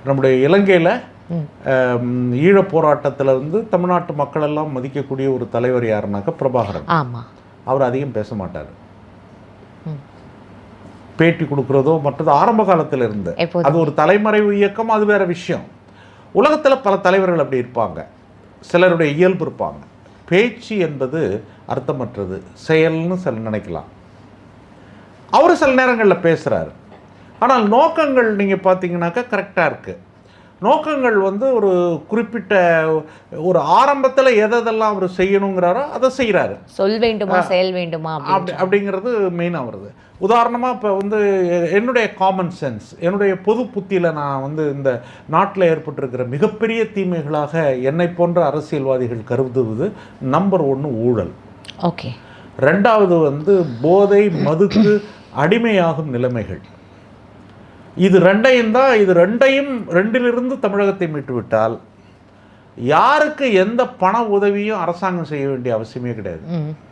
நம்முடைய இலங்கையில் ஈழப் போராட்டத்தில் வந்து தமிழ்நாட்டு மக்கள் எல்லாம் மதிக்கக்கூடிய ஒரு தலைவர் யாருனாக்கா பிரபாகரன். ஆமாம், அவர் அதிகம் பேச மாட்டார். பேட்டி கொடுக்குறதோ மற்றது ஆரம்ப காலத்தில் இருந்து அது ஒரு தலைமறைவு இயக்கம், அது வேற விஷயம். உலகத்தில் பல தலைவர்கள் அப்படி இருப்பாங்க, சிலருடைய இயல்பு இருப்பாங்க. பேச்சு என்பது அர்த்தமற்றது, செயல்னு சில நினைக்கலாம். அவர் சில நேரங்களில் பேசுகிறாரு, ஆனால் நோக்கங்கள் நீங்கள் பார்த்தீங்கன்னாக்கா கரெக்டாக இருக்குது. நோக்கங்கள் வந்து ஒரு குறிப்பிட்ட ஒரு ஆரம்பத்தில் எதெல்லாம் அவர் செய்யணுங்கிறாரோ அதை செய்கிறாரு. சொல் வேண்டுமா செயல் வேண்டுமா அப்படிங்கிறது மெயினாக வருது. உதாரணமாக இப்போ வந்து என்னுடைய காமன் சென்ஸ், என்னுடைய பொது புத்தியில் நான் வந்து இந்த நாட்டில் ஏற்பட்டிருக்கிற மிகப்பெரிய தீமைகளாக என்னை போன்ற அரசியல்வாதிகள் கருதுவது நம்பர் 1 ஊழல். ஓகே. 2வது வந்து போதை மதுக்கு அடிமையாகும் நிலைமைகள். இது ரெண்டிலிருந்து தமிழகத்தை மீட்டுவிட்டால் யாருக்கு எந்த பண உதவியும் அரசாங்கம் செய்ய வேண்டிய அவசியமே கிடையாது.